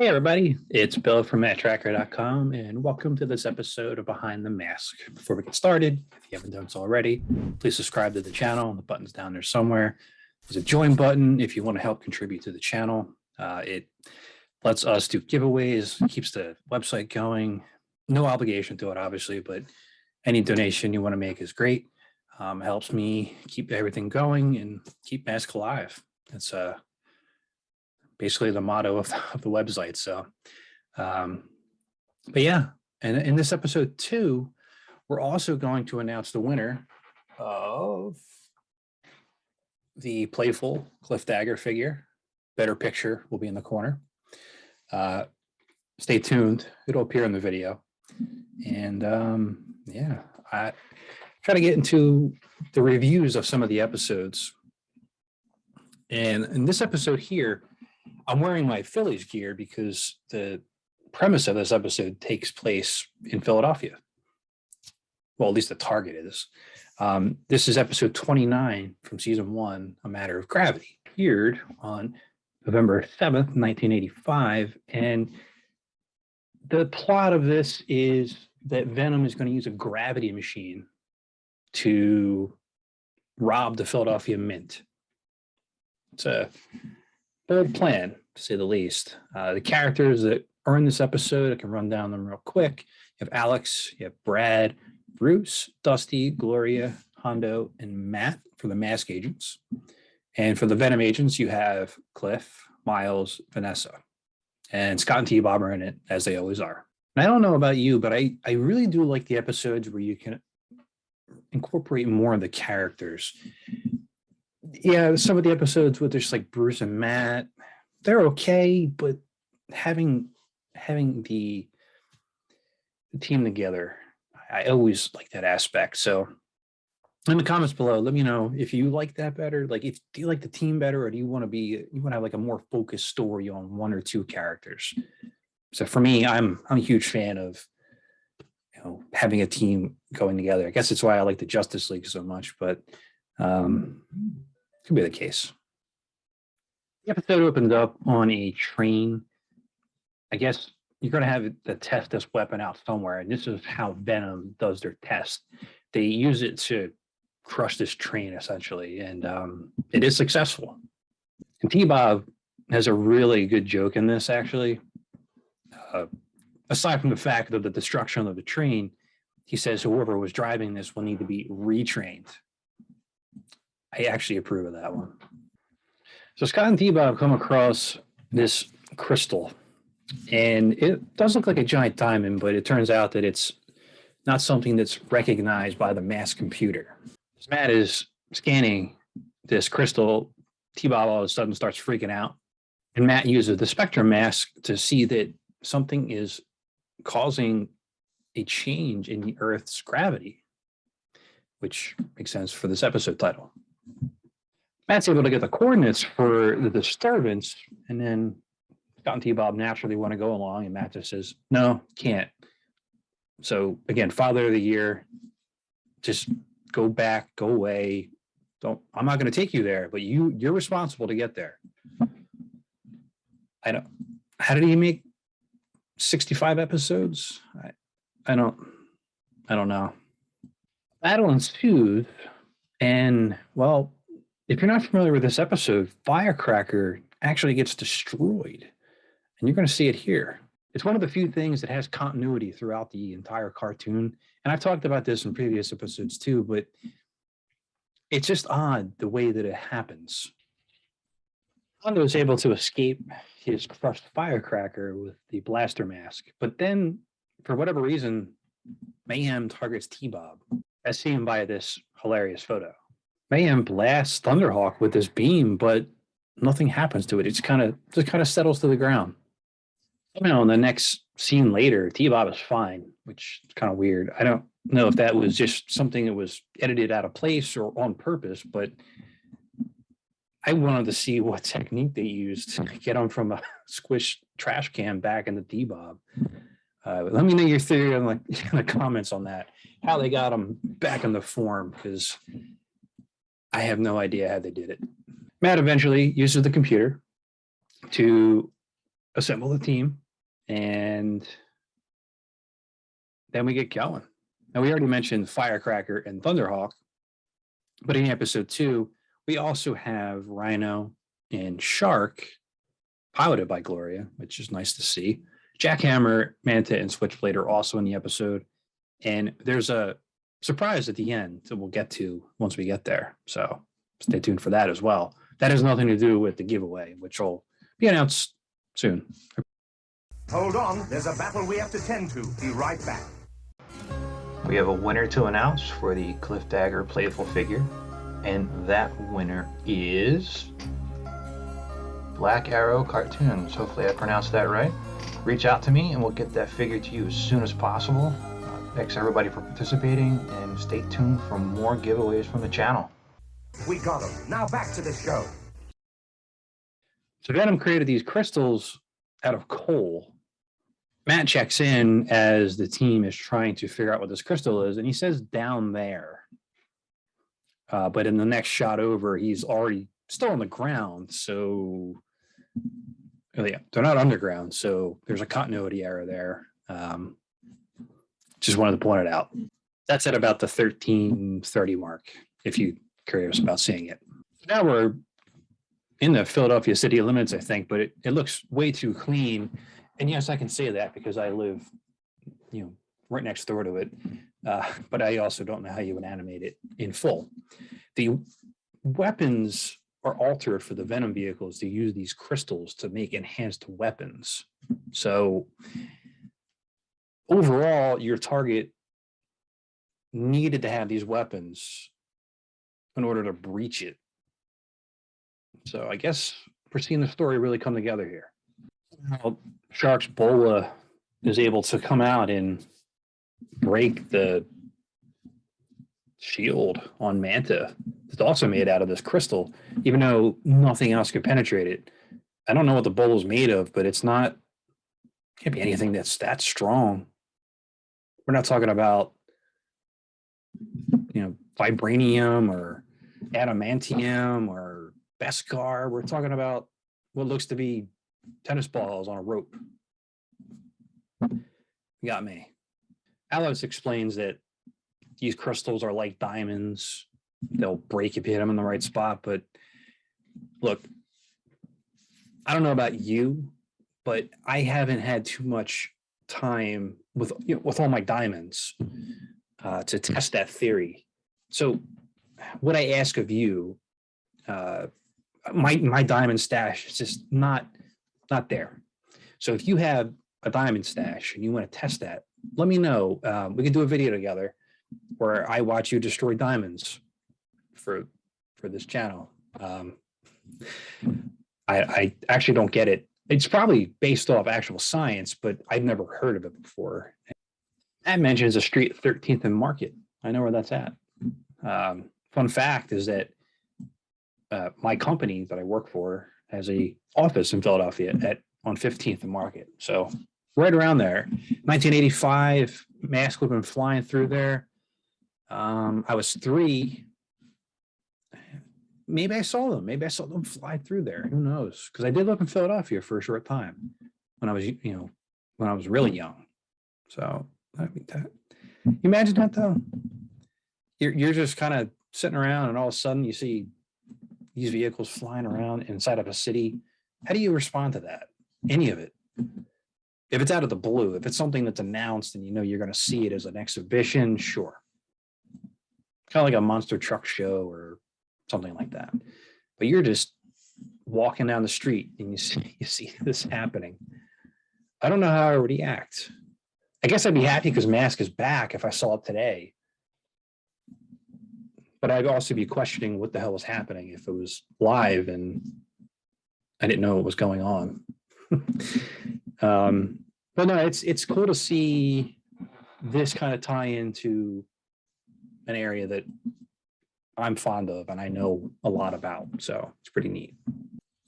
Hey everybody, it's Bill from Matt-Trakker.com and welcome to this episode of Behind the Mask. Before we get started, if you haven't done so already, please subscribe to the channel. The button's down there somewhere. There's a join button if you want to help contribute to the channel. It lets us do giveaways, keeps the website going. No obligation to it, obviously, but any donation you want to make is great. Helps me keep everything going and keep Mask alive. It's basically the motto of the website. So, but yeah, and in this episode 2, we're also going to announce the winner of the Playful Cliff Dagger figure. Better picture will be in the corner. Stay tuned. It'll appear in the video. And yeah, I try to get into the reviews of some of the episodes. And in this episode here, I'm wearing my Phillies gear because the premise of this episode takes place in Philadelphia. Well, at least the target is. This is episode 29 from season 1, A Matter of Gravity, appeared on November 7th, 1985. And the plot of this is that Venom is going to use a gravity machine to rob the Philadelphia Mint. It's a bold plan, to say the least. The characters that are in this episode, I can run down them real quick. You have Alex, you have Brad, Bruce, Dusty, Gloria, Hondo, and Matt for the Mask Agents. And for the Venom Agents, you have Cliff, Miles, Vanessa. And Scott and T-Bob are in it, as they always are. And I don't know about you, but I really do like the episodes where you can incorporate more of the characters. Yeah, some of the episodes with just like Bruce and Matt, they're okay, but having the team together, I always like that aspect. So in the comments below, let me know if you like that better. Like, do you like the team better, or do you want to have like a more focused story on one or two characters? So for me, I'm a huge fan of having a team going together. I guess it's why I like the Justice League so much, but could be the case. The episode opens up on a train. I guess you're going to have to test this weapon out somewhere, and this is how Venom does their test. They use it to crush this train, essentially, and it is successful. And T-Bob has a really good joke in this, actually. Aside from the fact of the destruction of the train, he says whoever was driving this will need to be retrained. I actually approve of that one. So Scott and T-Bob come across this crystal, and it does look like a giant diamond, but it turns out that it's not something that's recognized by the mass computer. As Matt is scanning this crystal, T-Bob all of a sudden starts freaking out, and Matt uses the spectrum mask to see that something is causing a change in the Earth's gravity, which makes sense for this episode title. Matt's able to get the coordinates for the disturbance, and then Scott and T-Bob naturally want to go along, and Matt just says, no, can't. So again, Father of the Year, just go back, go away. I'm not going to take you there, but you're responsible to get there. How did he make 65 episodes? I don't know. Battle ensues, and well, if you're not familiar with this episode, Firecracker actually gets destroyed, and you're going to see it here. It's one of the few things that has continuity throughout the entire cartoon, and I've talked about this in previous episodes too, but it's just odd the way that it happens. Hondo is able to escape his crushed Firecracker with the blaster mask, but then, for whatever reason, Mayhem targets T-Bob, as seen by this hilarious photo. Mayhem blasts Thunderhawk with this beam, but nothing happens to it. It just kind of settles to the ground. In the next scene later, T-Bob is fine, which is kind of weird. I don't know if that was just something that was edited out of place or on purpose, but I wanted to see what technique they used to get him from a squished trash can back into T-Bob. Let me know your theory in the comments on that, how they got him back in the form, because I have no idea how they did it. Matt eventually uses the computer to assemble the team, and then we get going. Now, we already mentioned Firecracker and Thunderhawk, but in episode 2, we also have Rhino and Shark, piloted by Gloria, which is nice to see. Jackhammer, Manta, and Switchblade are also in the episode, and there's a surprise at the end that we'll get to once we get there. So stay tuned for that as well. That has nothing to do with the giveaway, which will be announced soon. Hold on, there's a battle we have to tend to. Be right back. We have a winner to announce for the Cliff Dagger Playful figure, and that winner is Black Arrow Cartoons. Hopefully I pronounced that right. Reach out to me and we'll get that figure to you as soon as possible. Thanks everybody for participating, and stay tuned for more giveaways from the channel. We got him. Now back to the show. So Venom created these crystals out of coal. Matt checks in as the team is trying to figure out what this crystal is, and he says down there. But in the next shot over, he's already still on the ground. So yeah, they're not underground. So there's a continuity error there. Just wanted to point it out. That's at about the 13:30 mark, if you're curious about seeing it. Now we're in the Philadelphia city limits, I think, but it looks way too clean. And yes, I can say that because I live, right next door to it. But I also don't know how you would animate it in full. The weapons are altered for the Venom vehicles to use these crystals to make enhanced weapons. So overall, your target needed to have these weapons in order to breach it. So I guess we're seeing the story really come together here. Now, Shark's bola is able to come out and break the shield on Manta. It's also made out of this crystal, even though nothing else could penetrate it. I don't know what the bola is made of, but can't be anything that's that strong. We're not talking about, vibranium or adamantium or Beskar. We're talking about what looks to be tennis balls on a rope. You got me. Alex explains that these crystals are like diamonds. They'll break if you hit them in the right spot. But look, I don't know about you, but I haven't had too much time with all my diamonds to test that theory. So what I ask of you, my diamond stash is just not there. So if you have a diamond stash and you want to test that, let me know. We can do a video together where I watch you destroy diamonds for this channel. I actually don't get it. It's probably based off actual science, but I've never heard of it before. That mentions a street at 13th and Market. I know where that's at. Fun fact is that my company that I work for has a office in Philadelphia on 15th and Market. So right around there. 1985, masks would have been flying through there. I was 3. Maybe I saw them. Maybe I saw them fly through there. Who knows? Because I did live in Philadelphia for a short time when I was really young. So you imagine that though. You're just kind of sitting around, and all of a sudden you see these vehicles flying around inside of a city. How do you respond to that? Any of it? If it's out of the blue, if it's something that's announced and you're going to see it as an exhibition, sure. Kind of like a monster truck show or something like that. But you're just walking down the street and you see this happening. I don't know how I would react. I guess I'd be happy because Mask is back if I saw it today. But I'd also be questioning what the hell was happening if it was live and I didn't know what was going on. But no, it's cool to see this kind of tie into an area that I'm fond of and I know a lot about. So it's pretty neat.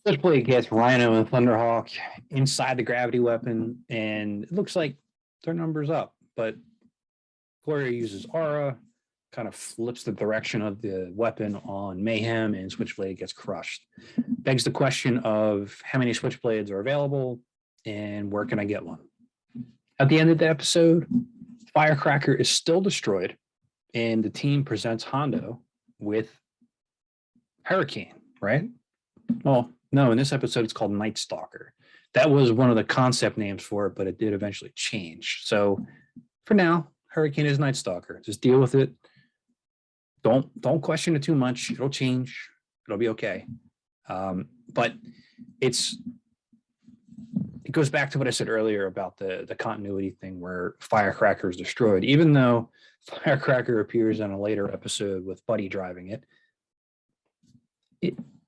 Switchblade gets Rhino and Thunderhawk inside the gravity weapon, and it looks like their number's up, but Gloria uses aura, kind of flips the direction of the weapon on Mayhem, and Switchblade gets crushed. Begs the question of how many Switchblades are available. and where can I get one? At the end of the episode, Firecracker is still destroyed, and the team presents Hondo with Hurricane, right? Well, no, in this episode, it's called Night Stalker. That was one of the concept names for it, but it did eventually change. So for now, Hurricane is Night Stalker. Just deal with it. Don't question it too much. It'll change. It'll be okay. But it goes back to what I said earlier about the continuity thing where Firecracker is destroyed. Even though Firecracker appears in a later episode with Buddy driving it,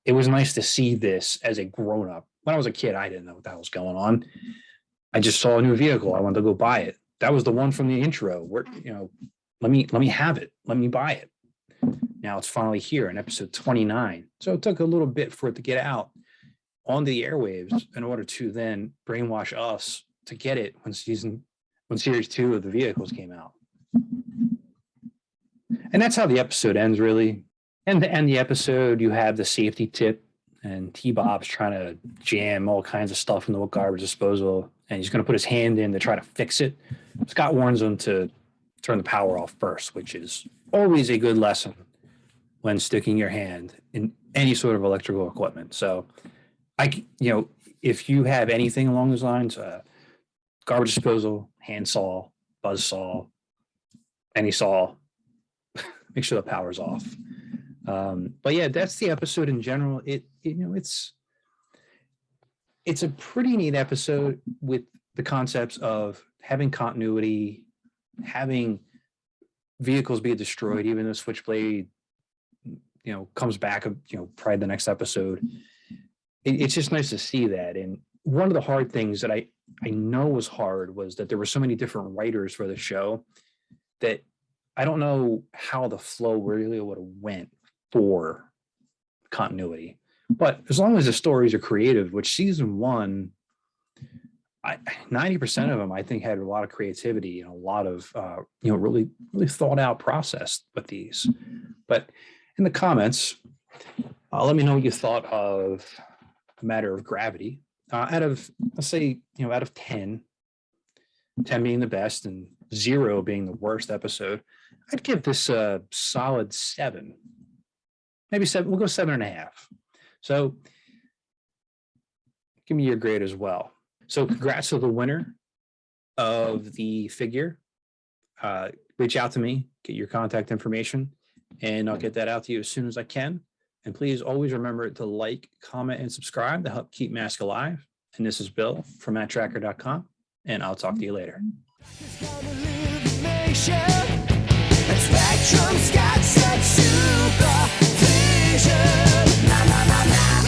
it was nice to see this as a grown-up. When I was a kid, I didn't know what the hell was going on. I just saw a new vehicle. I wanted to go buy it. That was the one from the intro where, let me have it. Let me buy it. Now it's finally here in episode 29. So it took a little bit for it to get out onto the airwaves in order to then brainwash us to get it when series 2 of the vehicles came out. And that's how the episode ends, really. And to end the episode, you have the safety tip, and T-Bob's trying to jam all kinds of stuff into a garbage disposal, and he's going to put his hand in to try to fix it. Scott warns him to turn the power off first, which is always a good lesson when sticking your hand in any sort of electrical equipment. So, if you have anything along those lines, garbage disposal, hand saw, buzz saw, any saw, make sure the power's off. But yeah, that's the episode in general. It's a pretty neat episode with the concepts of having continuity, having vehicles be destroyed, even though Switchblade, comes back, probably the next episode. It's just nice to see that. And one of the hard things that I know was hard was that there were so many different writers for the show that I don't know how the flow really would have went for continuity. But as long as the stories are creative, which season 1, 90% of them, I think, had a lot of creativity and a lot of, really, really thought out process with these. But in the comments, let me know what you thought of A Matter of Gravity. Out of, let's say, out of 10, 10 being the best and 0 being the worst episode, I'd give this a solid 7. Maybe 7. We'll go 7.5. So give me your grade as well. So congrats to the winner of the figure. Reach out to me, get your contact information, and I'll get that out to you as soon as I can. And please always remember to like, comment, and subscribe to help keep Mask alive. And this is Bill from Matt-Trakker.com, and I'll talk to you later. Spectrum's got such super vision. Na, na, na, na.